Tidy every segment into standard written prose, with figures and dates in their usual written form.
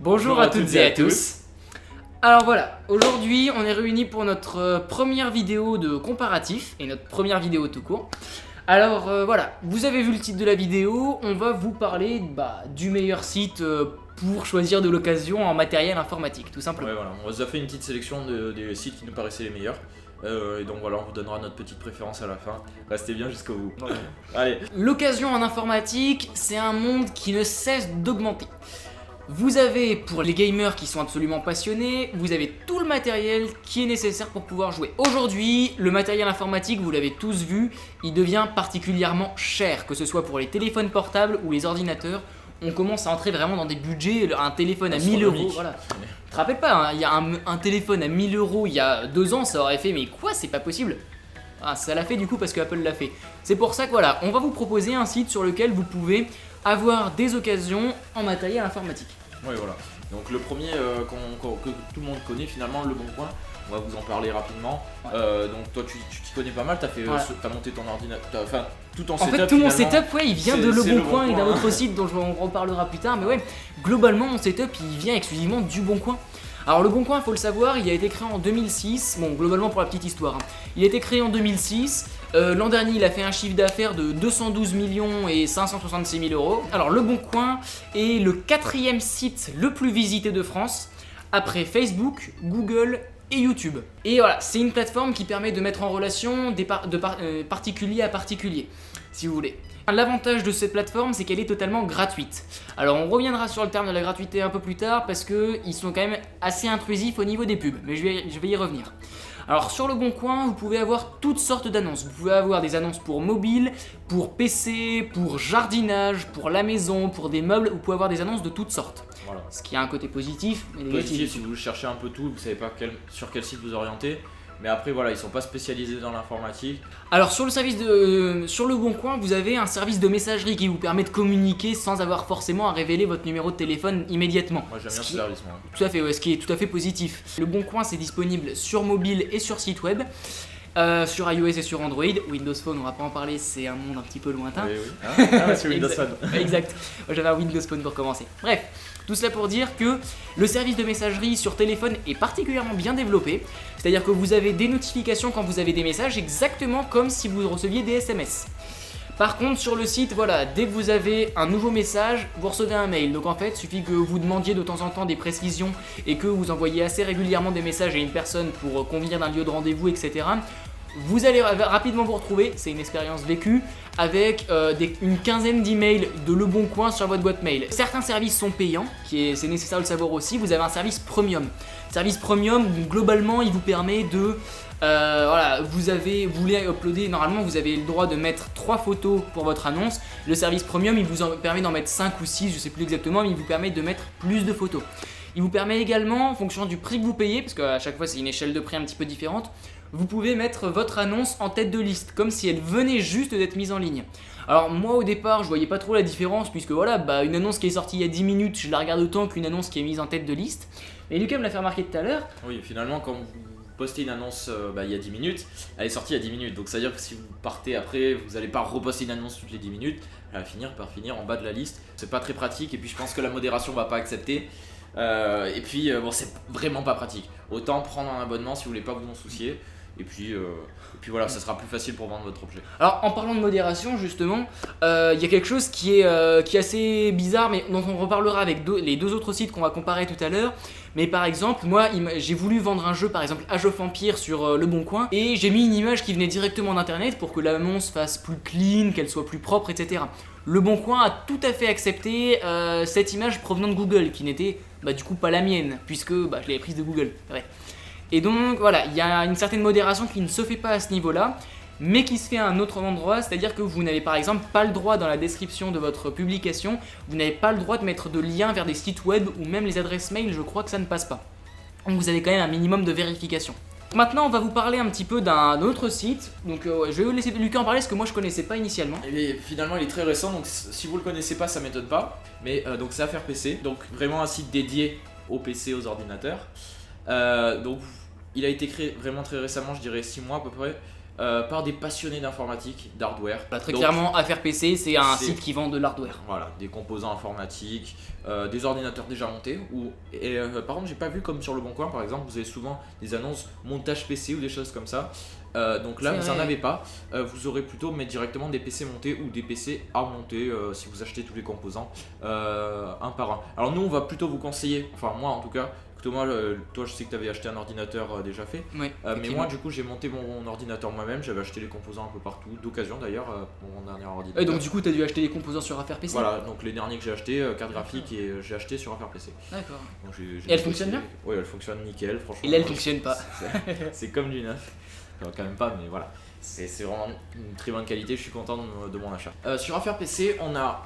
Bonjour à toutes et à tous. Alors voilà, aujourd'hui on est réunis pour notre première vidéo de comparatif et notre première vidéo tout court. Alors voilà, vous avez vu le titre de la vidéo, on va vous parler du meilleur site pour choisir de l'occasion en matériel informatique, tout simplement. Ouais, voilà, on vous a fait une petite sélection des sites qui nous paraissaient les meilleurs. Et donc voilà, on vous donnera notre petite préférence à la fin. Restez bien jusqu'au bout. Allez. L'occasion en informatique, c'est un monde qui ne cesse d'augmenter. Vous avez, pour les gamers qui sont absolument passionnés, vous avez tout le matériel qui est nécessaire pour pouvoir jouer. Aujourd'hui, le matériel informatique, vous l'avez tous vu, il devient particulièrement cher, que ce soit pour les téléphones portables ou les ordinateurs. On commence à entrer vraiment dans des budgets, un téléphone à 1000 euros, voilà. Tu te rappelles pas, hein, il y a un téléphone à 1000 euros il y a 2 ans, ça aurait fait, mais quoi, c'est pas possible. Ah, ça l'a fait du coup parce que Apple l'a fait. C'est pour ça que voilà, on va vous proposer un site sur lequel vous pouvez avoir des occasions en matériel informatique. Ouais, voilà. Donc le premier que tout le monde connaît finalement, Le Bon Coin. On va vous en parler rapidement. Ouais. Donc toi tu t'y connais pas mal, t'as monté ton ordinateur, enfin tout ton En setup. fait tout mon setup il vient de Le Bon Coin et d'un Coin. autre site dont on reparlera plus tard. Mais ouais, globalement mon setup il vient exclusivement du Bon Coin. Alors Le Bon Coin, il faut le savoir, il a été créé en 2006, bon globalement pour la petite histoire, hein. Il a été créé en 2006, l'an dernier il a fait un chiffre d'affaires de 212 millions et 566 000 euros. Alors Le Bon Coin est le 4e site le plus visité de France, après Facebook, Google et YouTube. Et voilà, c'est une plateforme qui permet de mettre en relation particulier à particulier, si vous voulez. L'avantage de cette plateforme, c'est qu'elle est totalement gratuite. Alors on reviendra sur le terme de la gratuité un peu plus tard parce qu'ils sont quand même assez intrusifs au niveau des pubs, mais je vais y revenir. Alors sur Le Bon Coin, vous pouvez avoir toutes sortes d'annonces. Vous pouvez avoir des annonces pour mobile, pour PC, pour jardinage, pour la maison, pour des meubles, vous pouvez avoir des annonces de toutes sortes. Voilà. Ce qui a un côté positif, mais négatif. Positif, si vous cherchez un peu tout, vous savez pas sur quel site vous orienter. Mais après voilà, ils sont pas spécialisés dans l'informatique. Alors sur Le Bon Coin, vous avez un service de messagerie qui vous permet de communiquer sans avoir forcément à révéler votre numéro de téléphone immédiatement. Moi j'aime bien ce service, moi. Tout à fait, ouais, ce qui est tout à fait positif. Le Bon Coin, c'est disponible sur mobile et sur site web. Sur iOS et sur Android. Windows Phone, on va pas en parler, c'est un monde un petit peu lointain. Oui, oui. Ah, c'est Windows Phone. Exact. Moi j'avais un Windows Phone pour commencer. Bref, tout cela pour dire que le service de messagerie sur téléphone est particulièrement bien développé. C'est-à-dire que vous avez des notifications quand vous avez des messages, exactement comme si vous receviez des SMS. Par contre sur le site, voilà, dès que vous avez un nouveau message, vous recevez un mail. Donc en fait, il suffit que vous demandiez de temps en temps des précisions et que vous envoyiez assez régulièrement des messages à une personne pour convenir d'un lieu de rendez-vous, etc. Vous allez rapidement vous retrouver, c'est une expérience vécue, avec une quinzaine d'emails de Le Bon Coin sur votre boîte mail. Certains services sont payants, c'est nécessaire de le savoir aussi. Vous avez un service premium. Service premium, globalement, il vous permet de... voilà, vous voulez uploader, normalement vous avez le droit de mettre 3 photos pour votre annonce. Le service premium, il vous permet d'en mettre 5 ou 6, je sais plus exactement, mais il vous permet de mettre plus de photos. Il vous permet également, en fonction du prix que vous payez, parce qu'à chaque fois c'est une échelle de prix un petit peu différente, vous pouvez mettre votre annonce en tête de liste, comme si elle venait juste d'être mise en ligne. Alors moi au départ je voyais pas trop la différence, puisque voilà, une annonce qui est sortie il y a 10 minutes, je la regarde autant qu'une annonce qui est mise en tête de liste. Et Lucas me l'a fait remarquer tout à l'heure. Oui, finalement quand vous postez une annonce il y a 10 minutes, elle est sortie il y a 10 minutes. Donc ça veut dire que si vous partez après, vous n'allez pas reposter une annonce toutes les 10 minutes, elle va finir par finir en bas de la liste. C'est pas très pratique et puis je pense que la modération va pas accepter. Et puis bon, c'est vraiment pas pratique. Autant prendre un abonnement si vous voulez pas vous en soucier. Et puis voilà, ça sera plus facile pour vendre votre objet. Alors en parlant de modération justement, il y a quelque chose qui est assez bizarre, mais dont on reparlera avec les 2 autres sites qu'on va comparer tout à l'heure. Mais par exemple, moi j'ai voulu vendre un jeu, par exemple Age of Empires sur Le Bon Coin, et j'ai mis une image qui venait directement d'internet pour que l'annonce fasse plus clean, qu'elle soit plus propre, etc. Le Bon Coin a tout à fait accepté cette image provenant de Google, qui n'était du coup pas la mienne, puisque je l'avais prise de Google. Ouais. Et donc voilà, il y a une certaine modération qui ne se fait pas à ce niveau-là, mais qui se fait à un autre endroit, c'est-à-dire que vous n'avez par exemple pas le droit dans la description de votre publication, vous n'avez pas le droit de mettre de liens vers des sites web ou même les adresses mail, je crois que ça ne passe pas. Donc vous avez quand même un minimum de vérification. Maintenant on va vous parler un petit peu d'un autre site, donc je vais vous laisser Lucas en parler parce que moi je connaissais pas initialement. Et finalement il est très récent, donc si vous le connaissez pas ça m'étonne pas, mais donc c'est Affaires PC, donc vraiment un site dédié aux PC, aux ordinateurs. Donc il a été créé vraiment très récemment, je dirais 6 mois à peu près. par des passionnés d'informatique, d'hardware. Très Donc, clairement, Affaires PC, c'est un c'est- site qui vend de l'hardware. Voilà, des composants informatiques, des ordinateurs déjà montés. Par contre, j'ai pas vu comme sur Le Bon Coin, par exemple, vous avez souvent des annonces montage PC ou des choses comme ça. Donc là, C'est vous en vrai. avez pas. Vous aurez plutôt mais directement des PC montés ou des PC à monter si vous achetez tous les composants un par un. Alors nous, on va plutôt vous conseiller, enfin moi en tout cas. Thomas, toi je sais que tu avais acheté un ordinateur déjà fait, Oui, mais effectivement. moi du coup j'ai monté mon ordinateur moi-même, j'avais acheté les composants un peu partout, d'occasion d'ailleurs pour mon dernier ordinateur. Et donc du coup, tu as dû acheter des composants sur Affaires PC. Voilà, donc les derniers que j'ai acheté, carte graphique et j'ai acheté sur Affaires PC. D'accord. Donc, Et elle fonctionne bien ? Oui, elle fonctionne nickel, franchement. Et là, elle fonctionne pas. C'est comme du neuf. Enfin, quand même pas, mais voilà. C'est vraiment une très bonne qualité, je suis content de mon achat. Sur Affaires PC, on a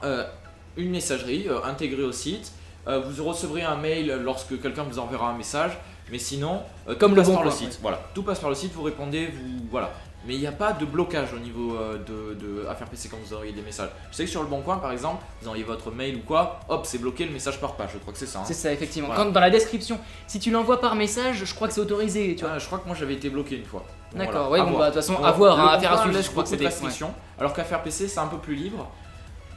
une messagerie intégrée au site. Vous recevrez un mail lorsque quelqu'un vous enverra un message, mais sinon, Comme tout Le passe Bon par le Coin, site. ouais. Voilà, tout passe par le site, vous répondez, voilà. Mais il n'y a pas de blocage au niveau de Affaires PC quand vous envoyez des messages. Je sais que sur Le Bon Coin, par exemple, vous envoyez votre mail ou quoi, hop, c'est bloqué, le message part pas. Je crois que c'est ça. Hein. C'est ça, effectivement. Voilà. Quand, dans la description, si tu l'envoies par message, je crois que c'est autorisé, tu vois. Je crois que moi j'avais été bloqué une fois. Donc, D'accord, voilà, ouais, à bon voir. bah de toute façon, Bon, à voir, Le hein, Bon affaire à Coin suivre, laisse je crois que beaucoup de c'était. restrictions, alors qu'Affaires PC c'est un peu plus libre.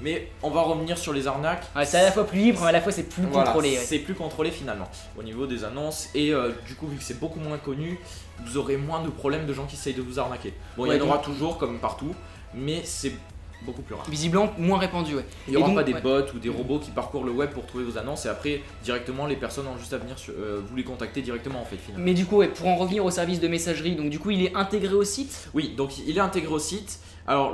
Mais on va revenir sur les arnaques. Ouais, c'est à la fois plus libre, mais à la fois c'est plus Voilà, contrôlé. Ouais. c'est plus contrôlé finalement au niveau des annonces et du coup vu que c'est beaucoup moins connu, vous aurez moins de problèmes de gens qui essayent de vous arnaquer. Bon, il y Ouais, en aura donc- toujours comme partout, mais c'est beaucoup plus rare. Visiblement moins répandu, ouais. Il n'y aura Et donc, pas des ouais. bots ou des robots qui parcourent le web pour trouver vos annonces et après directement les personnes ont juste à venir vous les contacter directement en fait finalement. Mais du coup, ouais, pour en revenir au service de messagerie, donc du coup il est intégré au site. Oui, donc il est intégré au site. Alors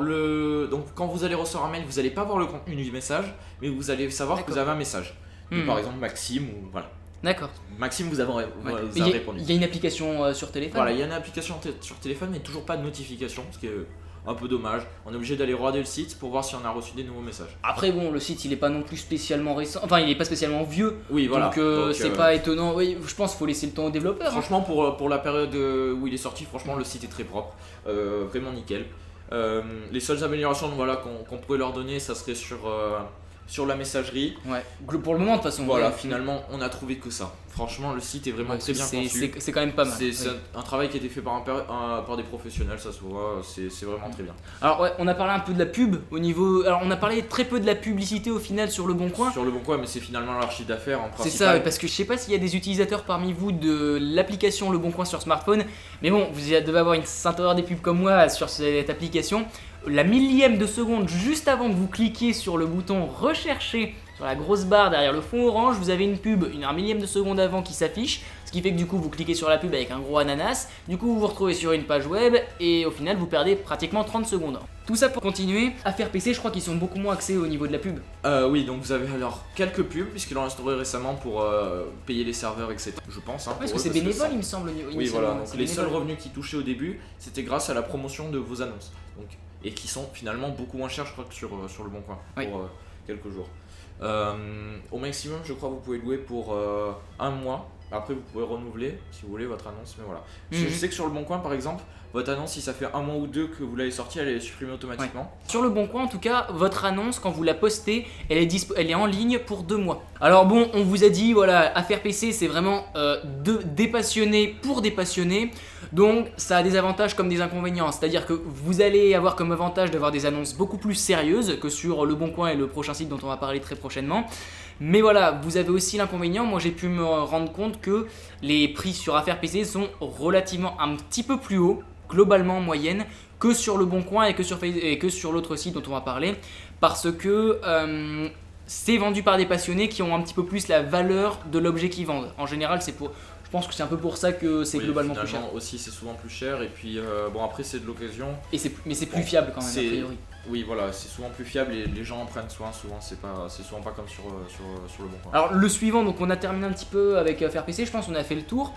donc quand vous allez recevoir un mail, vous n'allez pas voir le contenu du message, mais vous allez savoir que vous avez un message. Donc, Hmm. par exemple Maxime ou voilà. D'accord. Maxime vous avez Ouais. vous Il a y, répondu. il y a une application sur téléphone. Voilà, il y a une application sur téléphone mais toujours pas de notification, ce qui est un peu dommage. On est obligé d'aller regarder le site pour voir si on a reçu des nouveaux messages. Après bon, le site il est pas non plus spécialement récent, enfin il est pas spécialement vieux, Oui, voilà. donc c'est pas étonnant. Oui, je pense qu'il faut laisser le temps aux développeurs. hein. Franchement, pour la période où il est sorti, franchement, le site est très propre, vraiment nickel. Les seules améliorations voilà, qu'on pourrait leur donner, ça serait sur la messagerie. Ouais. Pour le moment de toute façon. Voilà, ouais. finalement, on a trouvé que ça. Franchement, le site est vraiment Ouais, très bien conçu. c'est quand même pas mal. C'est oui. un travail qui a été fait par des professionnels, ça se voit, c'est vraiment très bien. Alors ouais, on a parlé un peu de la pub au niveau. Alors on a parlé très peu de la publicité au final sur Le Bon Coin. Sur Le Bon Coin, mais c'est finalement leur chiffre d'affaires en C'est principal. ça, ouais, parce que je sais pas s'il y a des utilisateurs parmi vous de l'application Le Bon Coin sur smartphone, mais bon, vous devez avoir une sainte horreur des pubs comme moi sur cette application. La millième de seconde juste avant que vous cliquiez sur le bouton rechercher sur la grosse barre derrière le fond orange, vous avez une pub, un millième de seconde avant qui s'affiche, ce qui fait que du coup vous cliquez sur la pub avec un gros ananas, du coup vous vous retrouvez sur une page web et au final vous perdez pratiquement 30 secondes. Tout ça pour continuer, Affaires PC, je crois qu'ils sont beaucoup moins axés au niveau de la pub. Oui, donc vous avez alors quelques pubs, puisqu'ils l'ont instauré récemment pour payer les serveurs, etc. Je pense. Hein, Parce pour que eux, c'est bénévole, ça- il me semble. Oui, initialement, voilà, donc c'est les bénévole. seuls revenus qui touchaient au début, c'était grâce à la promotion de vos annonces. Donc, et qui sont finalement beaucoup moins chers, je crois, que sur Le Bon Coin, Oui. pour quelques jours. Au maximum, je crois, vous pouvez louer pour un mois. Après, vous pouvez renouveler si vous voulez votre annonce, mais voilà. Parce que Mhm. je sais que sur Le Bon Coin, par exemple, votre annonce, si ça fait un mois ou deux que vous l'avez sortie, elle est supprimée automatiquement. Sur Le Bon Coin, en tout cas, votre annonce, quand vous la postez, elle est en ligne pour 2 mois. Alors bon, on vous a dit, voilà, Affaires PC, c'est vraiment des passionnés pour des passionnés. Donc, ça a des avantages comme des inconvénients. C'est-à-dire que vous allez avoir comme avantage d'avoir des annonces beaucoup plus sérieuses que sur Le Bon Coin et le prochain site dont on va parler très prochainement. Mais voilà, vous avez aussi l'inconvénient, moi j'ai pu me rendre compte que les prix sur Affaires PC sont relativement un petit peu plus hauts, globalement en moyenne, que sur Le Bon Coin et que sur l'autre site dont on va parler, parce que c'est vendu par des passionnés qui ont un petit peu plus la valeur de l'objet qu'ils vendent. En général, je pense que c'est un peu pour ça que c'est Oui, globalement plus cher. finalement, aussi, c'est souvent plus cher. Et puis, bon, après, c'est de l'occasion. Mais c'est plus fiable quand même, a C'est- priori. Oui, voilà, c'est souvent plus fiable et les gens en prennent soin. Souvent, c'est souvent pas comme sur Le Bon Coin. Alors le suivant, donc on a terminé un petit peu avec Affaires PC, je pense qu'on a fait le tour.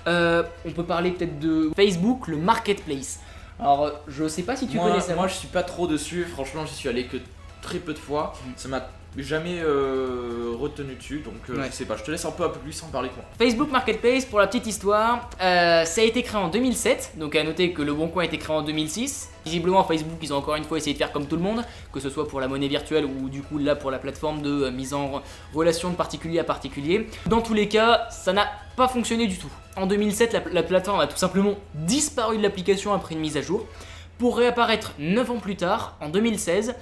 On peut parler peut-être de Facebook, le marketplace. Alors je sais pas si tu connais ça. Moi, je suis pas trop dessus. Franchement, j'y suis allé que très peu de fois. Mm. Ça m'a jamais retenu dessus, donc Ouais. je sais pas, je te laisse un peu plus en parler que moi. Facebook Marketplace, pour la petite histoire, ça a été créé en 2007, donc à noter que Le Bon Coin a été créé en 2006. Visiblement Facebook, ils ont encore une fois essayé de faire comme tout le monde, que ce soit pour la monnaie virtuelle ou du coup là pour la plateforme de mise en relation de particulier à particulier. Dans tous les cas, ça n'a pas fonctionné du tout. En 2007, la plateforme a tout simplement disparu de l'application après une mise à jour, pour réapparaître 9 ans plus tard, en 2016.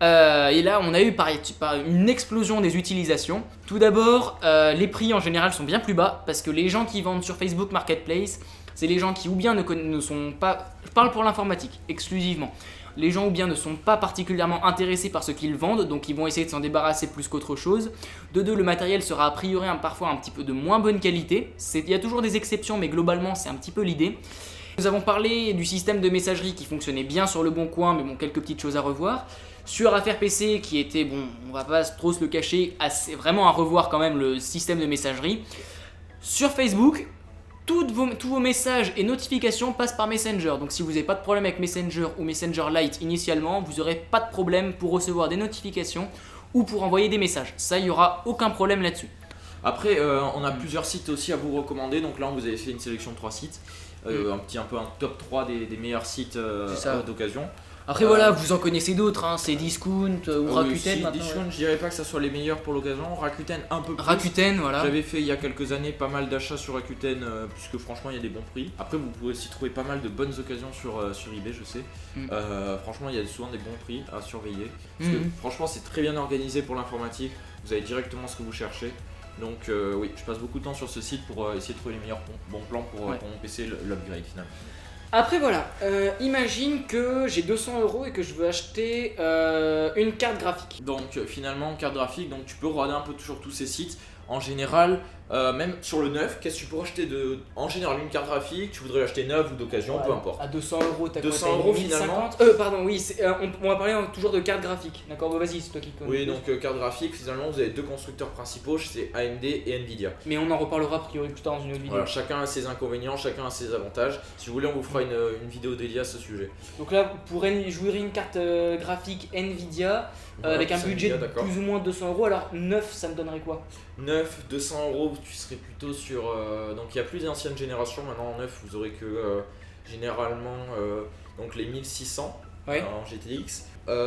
Et là, on a eu une explosion des utilisations. Tout d'abord, les prix en général sont bien plus bas parce que les gens qui vendent sur Facebook Marketplace, c'est les gens qui ou bien ne sont pas... Je parle pour l'informatique exclusivement. Les gens ou bien ne sont pas particulièrement intéressés par ce qu'ils vendent, donc ils vont essayer de s'en débarrasser plus qu'autre chose. De deux, le matériel sera a priori parfois un petit peu de moins bonne qualité. Il y a toujours des exceptions, mais globalement, c'est un petit peu l'idée. Nous avons parlé du système de messagerie qui fonctionnait bien sur Le Bon Coin, mais bon, quelques petites choses à revoir. Sur Affaires PC, qui était, bon, on va pas trop se le cacher, vraiment à revoir quand même le système de messagerie. Sur Facebook, tous vos messages et notifications passent par Messenger. Donc si vous n'avez pas de problème avec Messenger ou Messenger Lite initialement, vous n'aurez pas de problème pour recevoir des notifications ou pour envoyer des messages. Ça, il n'y aura aucun problème là-dessus. Après, on a plusieurs sites aussi à vous recommander, donc là on vous avez fait une sélection de 3 sites. Un peu un top 3 des meilleurs sites d'occasion. Après voilà, vous en connaissez d'autres, hein, c'est Discount ou Rakuten maintenant. Discount, je dirais pas que ça soit les meilleurs pour l'occasion. Rakuten un peu plus. Rakuten, voilà. J'avais fait il y a quelques années pas mal d'achats sur Rakuten puisque franchement il y a des bons prix. Après vous pouvez aussi trouver pas mal de bonnes occasions sur eBay, je sais. Franchement il y a souvent des bons prix à surveiller. Parce que franchement c'est très bien organisé pour l'informatique. Vous avez directement ce que vous cherchez. Donc oui, je passe beaucoup de temps sur ce site pour essayer de trouver les meilleurs bons plans pour mon PC, l'upgrade finalement. Après voilà, imagine que j'ai 200 € et que je veux acheter une carte graphique. Donc finalement, carte graphique, donc tu peux regarder un peu sur tous ces sites. En général, même sur le neuf, qu'est-ce que tu peux acheter en général une carte graphique, tu voudrais l'acheter neuve ou d'occasion, peu importe. À 200 €, t'as 200 quoi, € finalement. Pardon, oui, on va parler toujours de carte graphique. D'accord, bon, vas-y, c'est toi qui connais. Oui, donc carte graphique, finalement, vous avez deux constructeurs principaux, c'est AMD et Nvidia. Mais on en reparlera a priori plus tard dans une autre vidéo. Voilà, chacun a ses inconvénients, chacun a ses avantages. Si vous voulez, on vous fera une vidéo dédiée à ce sujet. Donc là, pour jouer une carte graphique Nvidia, avec un budget de plus ou moins 200 €, alors 9, ça me donnerait quoi? 9, 200 €, tu serais plutôt sur... donc il y a plus d'anciennes générations, maintenant en 9 vous aurez que généralement donc les 1600 en GTX,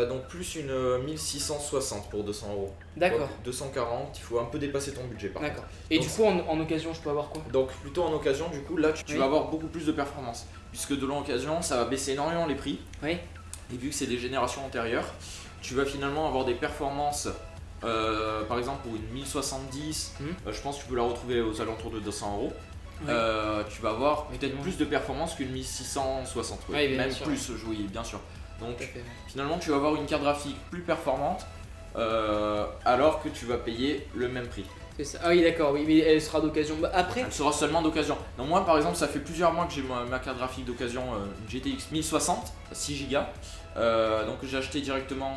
donc plus une 1660 pour 200 €. D'accord. Donc 240, il faut un peu dépasser ton budget par contre. Et donc, du coup en occasion je peux avoir quoi? Donc plutôt en occasion du coup là tu vas avoir beaucoup plus de performance, puisque de l'occasion ça va baisser énormément les prix. Oui. Et vu que c'est des générations antérieures, tu vas finalement avoir des performances. Par exemple pour une 1070, je pense que tu peux la retrouver aux alentours de 200 €. Oui. Tu vas avoir peut-être plus de performance qu'une 1660, même sûr, plus, oui, bien sûr. Donc finalement tu vas avoir une carte graphique plus performante alors que tu vas payer le même prix. C'est ça. Ah oui d'accord, oui, mais elle sera d'occasion. Après elle sera seulement d'occasion. Donc moi par exemple ça fait plusieurs mois que j'ai ma carte graphique d'occasion, une GTX 1060, 6 Go. Donc j'ai acheté directement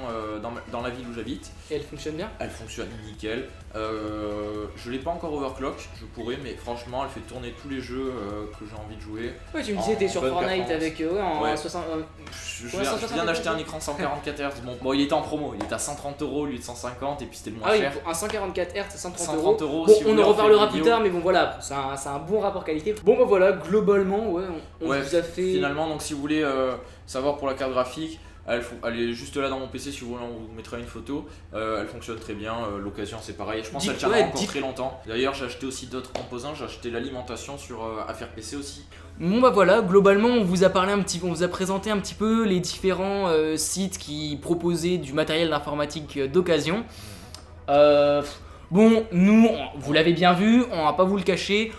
dans la ville où j'habite. Et elle fonctionne bien? Elle fonctionne nickel. Je l'ai pas encore overclock, je pourrais, mais franchement elle fait tourner tous les jeux que j'ai envie de jouer. Ouais, tu me disais t'es sur Fortnite avec 60. Je viens d'acheter un écran 144 Hz. Bon il était en promo, il était à 130 € au lieu de 150 et puis c'était le moins cher. Un 144 Hz, 130 €. Bon, si on en reparlera plus tard, mais bon voilà, c'est un bon rapport qualité. Bon bah voilà, globalement on vous a fait. Finalement donc si vous voulez savoir pour la carte graphique. Elle est juste là dans mon PC, si vous voulez on vous mettra une photo. Elle fonctionne très bien, l'occasion c'est pareil, je pense qu'elle tiendra encore très longtemps. D'ailleurs j'ai acheté aussi d'autres composants, j'ai acheté l'alimentation sur Affaires PC aussi. Bon bah voilà, globalement on vous a présenté un petit peu les différents sites qui proposaient du matériel d'informatique d'occasion. Bon, nous, vous l'avez bien vu, on va pas vous le cacher.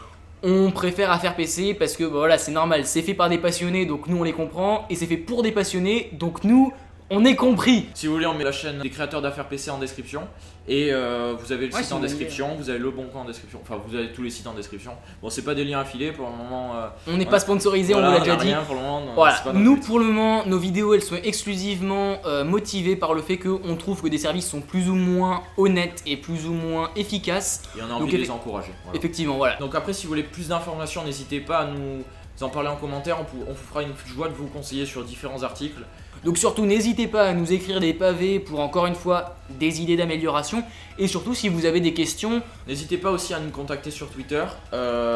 On préfère Affaires PC parce que bah voilà, c'est normal, c'est fait par des passionnés donc nous on les comprend, et c'est fait pour des passionnés donc nous on est compris. Si vous voulez on met la chaîne des créateurs d'Affaires PC en description et vous avez le site en description, vous avez Le Bon Coin en description, enfin vous avez tous les sites en description. Bon c'est pas des liens affiliés pour le moment. On n'est pas sponsorisé, voilà, on vous l'a déjà dit. Pour le moment, non, voilà. Nous pour le moment nos vidéos elles sont exclusivement motivées par le fait qu'on trouve que des services sont plus ou moins honnêtes et plus ou moins efficaces. Et on a envie de les encourager. Voilà. Effectivement voilà. Donc après si vous voulez plus d'informations n'hésitez pas à nous en parler en commentaire, on vous fera une joie de vous conseiller sur différents articles. Donc surtout n'hésitez pas à nous écrire des pavés pour encore une fois des idées d'amélioration. Et surtout si vous avez des questions, N'hésitez pas aussi à nous contacter sur Twitter.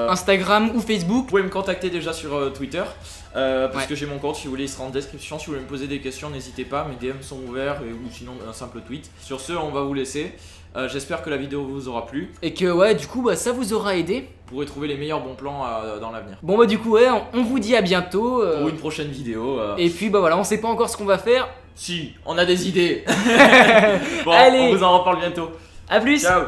Instagram ou Facebook. Vous pouvez me contacter déjà sur Twitter parce Ouais. que j'ai mon compte, si vous voulez, il sera en description. Si vous voulez me poser des questions, n'hésitez pas, mes DM sont ouverts ou sinon un simple tweet. Sur ce, on va vous laisser. J'espère que la vidéo vous aura plu. Et que ouais du coup bah, ça vous aura aidé. Vous pourrez trouver les meilleurs bons plans dans l'avenir. Bon bah du coup ouais on vous dit à bientôt. Pour une prochaine vidéo. Et puis bah voilà on sait pas encore ce qu'on va faire. Si, on a des idées. Bon, Allez. on vous en reparle bientôt. A plus. Ciao.